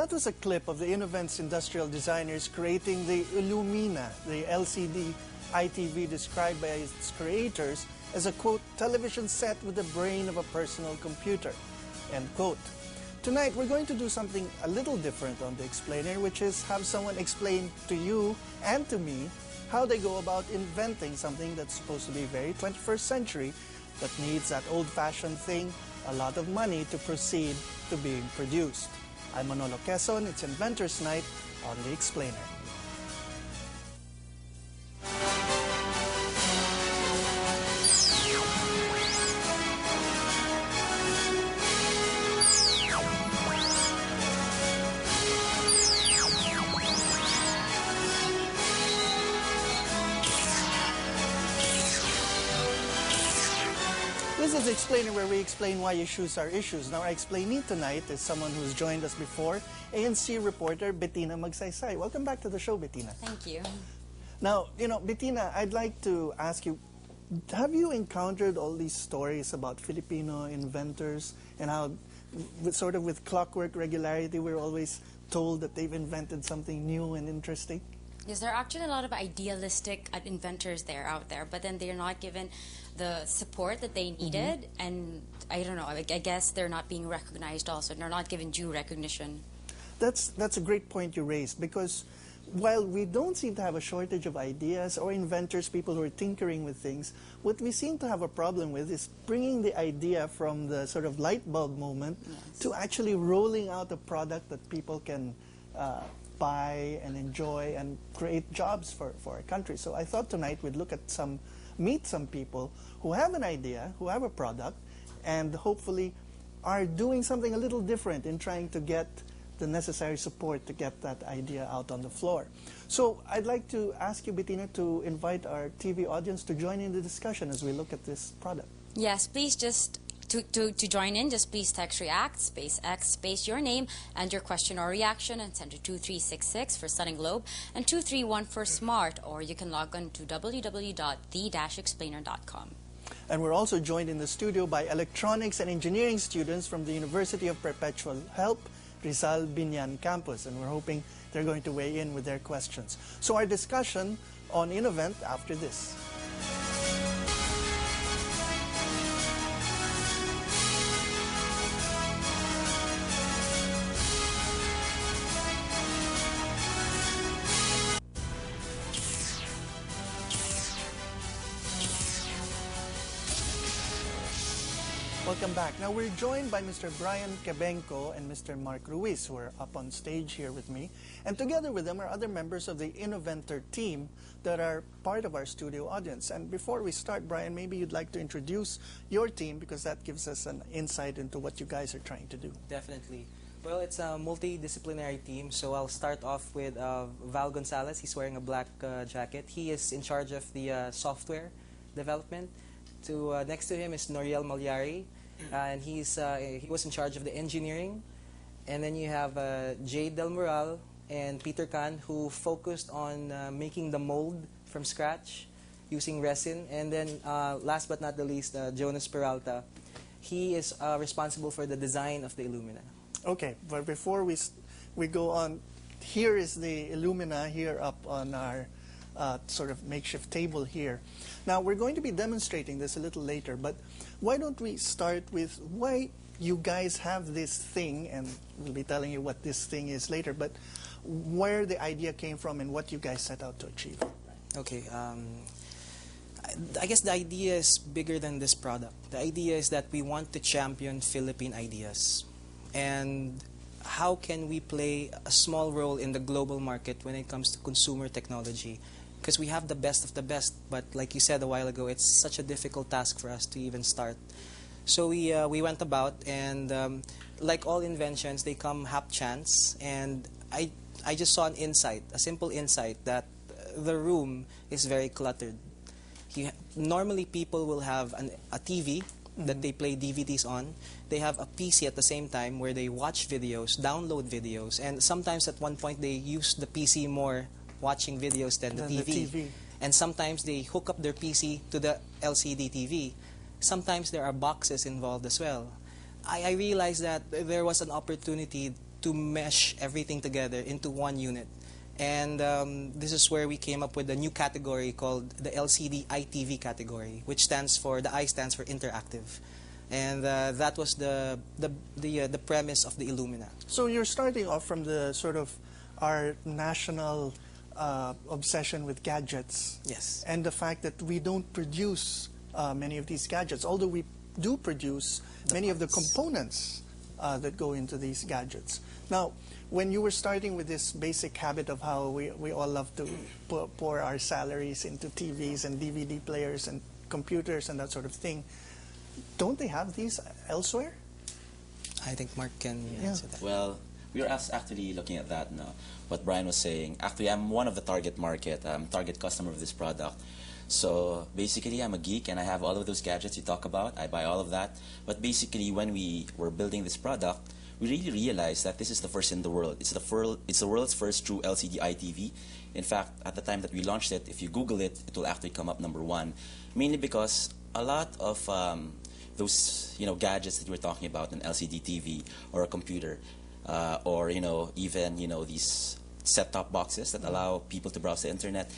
that was a clip of the Innovent's industrial designers creating the Illumina, the LCD ITV described by its creators as a, quote, television set with the brain of a personal computer, end quote. Tonight, we're going to do something a little different on The Explainer, which is have someone explain to you and to me how they go about inventing something that's supposed to be very 21st century but needs that old-fashioned thing, a lot of money to proceed to being produced. I'm Manolo Quezon. It's Inventors Night on The Explainer. This is The Explainer, where we explain why issues are issues. Now, our explainee tonight is someone who's joined us before, ANC reporter Bettina Magsaysay. Welcome back to the show, Bettina. Thank you. Now, Bettina, I'd like to ask you, have you encountered all these stories about Filipino inventors and how, sort of with clockwork regularity, we're always told that they've invented something new and interesting? Yes, there are actually a lot of idealistic inventors out there, but then they're not given the support that they needed, and I don't know, I guess they're not being recognized also. They're not given due recognition. That's a great point you raised, because while we don't seem to have a shortage of ideas or inventors, people who are tinkering with things, what we seem to have a problem with is bringing the idea from the sort of light bulb moment to actually rolling out a product that people can buy and enjoy and create jobs for our country. So I thought tonight we'd look at meet some people who have an idea, who have a product, and hopefully are doing something a little different in trying to get the necessary support to get that idea out on the floor. So I'd like to ask you, Bettina, to invite our TV audience to join in the discussion as we look at this product. Yes, please just to join in, just please text REACT, space X, space your name and your question or reaction, and send to 2366 for Sun and Globe and 231 for Smart, or you can log on to www.the-explainer.com. And we're also joined in the studio by electronics and engineering students from the University of Perpetual Help, Rizal Binyan campus, and we're hoping they're going to weigh in with their questions. So our discussion on Innovent after this. Welcome back. Now we're joined by Mr. Brian Kebenko and Mr. Mark Ruiz, who are up on stage here with me. And together with them are other members of the Innoventor team that are part of our studio audience. And before we start, Brian, maybe you'd like to introduce your team, because that gives us an insight into what you guys are trying to do. Definitely. Well, it's a multidisciplinary team, so I'll start off with Val Gonzalez. He's wearing a black jacket. He is in charge of the software development. Next to him is Noriel Malyari, and he was in charge of the engineering. And then you have Jade Del Moral and Peter Khan, who focused on making the mold from scratch using resin. And then last but not the least, Jonas Peralta. He is responsible for the design of the Illumina. Okay, but before we go on, here is the Illumina here up on our sort of makeshift table here. Now, we're going to be demonstrating this a little later, but why don't we start with why you guys have this thing, and we'll be telling you what this thing is later, but where the idea came from and what you guys set out to achieve. Okay, I guess the idea is bigger than this product. The idea is that we want to champion Philippine ideas. And how can we play a small role in the global market when it comes to consumer technology? Because we have the best of the best, but like you said a while ago, it's such a difficult task for us to even start. So we went about, and like all inventions, they come hap chance, and I just saw an insight, a simple insight, that the room is very cluttered. Normally people will have a TV that they play DVDs on. They have a PC at the same time where they watch videos, download videos, and sometimes at one point they use the PC more watching videos than the TV. And sometimes they hook up their PC to the LCD TV. Sometimes there are boxes involved as well. I realized that there was an opportunity to mesh everything together into one unit. And this is where we came up with a new category called the LCD ITV category, which stands for, the I stands for interactive. And that was the premise of the Illumina. So you're starting off from the sort of our national obsession with gadgets. Yes. And the fact that we don't produce many of these gadgets, although we do produce many of the components that go into these gadgets. Now, when you were starting with this basic habit of how we all love to pour our salaries into TVs and DVD players and computers and that sort of thing, don't they have these elsewhere? I think Mark can answer that. Well, we are actually looking at that now. What Brian was saying. Actually, I'm one of the target market, target customer of this product. So basically, I'm a geek and I have all of those gadgets you talk about. I buy all of that. But basically, when we were building this product, we really realized that this is the first in the world. It's the world's first true LCD ITV. In fact, at the time that we launched it, if you Google it, it will actually come up #1. Mainly because a lot of those gadgets that you were talking about, an LCD TV or a computer, or even these set-top boxes that allow people to browse the internet.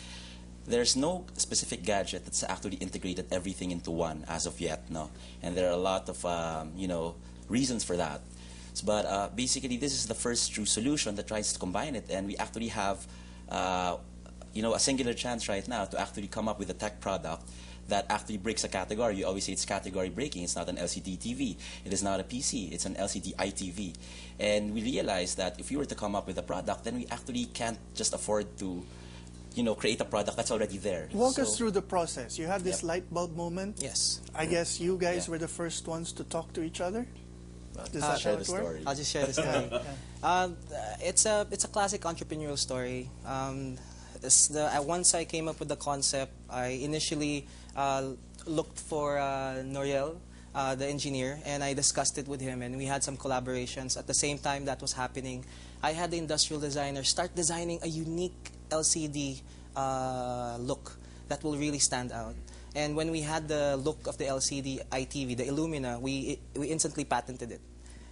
There's no specific gadget that's actually integrated everything into one as of yet, no. And there are a lot of reasons for that. But basically, this is the first true solution that tries to combine it, and we actually have a singular chance right now to actually come up with a tech product that actually breaks a category. You always say it's category breaking. It's not an LCD TV. It is not a PC. It's an LCD ITV. And we realized that if we were to come up with a product, then we actually can't just afford to create a product that's already there. Walk us through the process. You had this light bulb moment. Yes. I guess you guys were the first ones to talk to each other. Does that share how the it work? story. I'll just share the story. It's a classic entrepreneurial story. Once I came up with the concept, I initially looked for Noriel, the engineer, and I discussed it with him, and we had some collaborations. At the same time that was happening, I had the industrial designer start designing a unique LCD look that will really stand out. And when we had the look of the LCD ITV, the Illumina, we instantly patented it.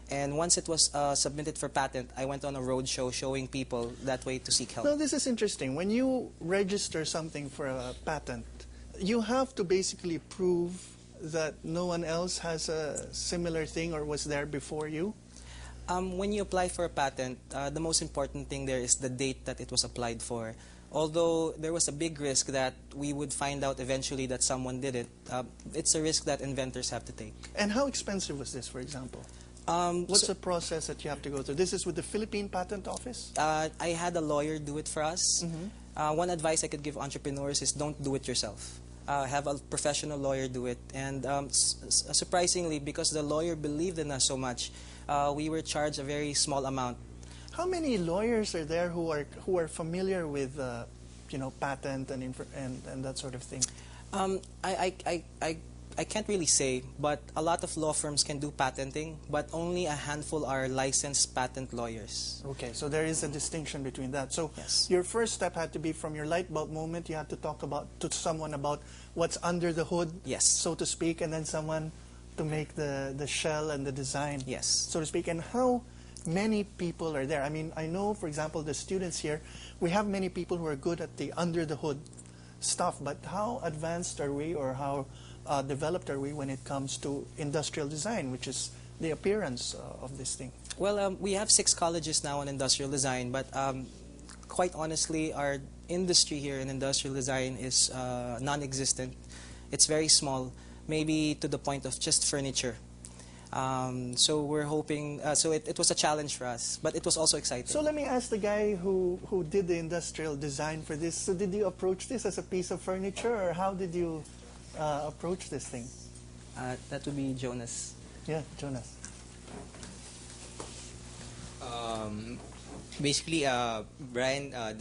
And once it was submitted for patent, I went on a roadshow showing people that way to seek help. No, this is interesting. When you register something for a patent, you have to basically prove that no one else has a similar thing or was there before you. When you apply for a patent, the most important thing there is the date that it was applied for. Although there was a big risk that we would find out eventually that someone did it, it's a risk that inventors have to take. And how expensive was this, for example? What's the process that you have to go through? This is with the Philippine Patent Office? I had a lawyer do it for us. One advice I could give entrepreneurs is don't do it yourself. Have a professional lawyer do it. And surprisingly, because the lawyer believed in us so much, we were charged a very small amount. How many lawyers are there who are familiar with patent and that sort of thing? I can't really say, but a lot of law firms can do patenting, but only a handful are licensed patent lawyers. Okay, so there is a distinction between that. So Yes. your first step had to be from your light bulb moment, you had to talk to someone about what's under the hood, Yes. so to speak, and then someone to make the shell and the design, Yes. so to speak. And how many people are there? I mean, I know, for example, the students here, we have many people who are good at the under the hood stuff, but how advanced are we, or how developed are we when it comes to industrial design, which is the appearance of this thing? Well, we have 6 colleges now in industrial design, but quite honestly, our industry here in industrial design is non-existent. It's very small, maybe to the point of just furniture. So we're hoping, so it was a challenge for us, but it was also exciting. So let me ask the guy who did the industrial design for this. So did you approach this as a piece of furniture, or how did you approach this thing? That would be Jonas. Yeah, Jonas. Basically, Brian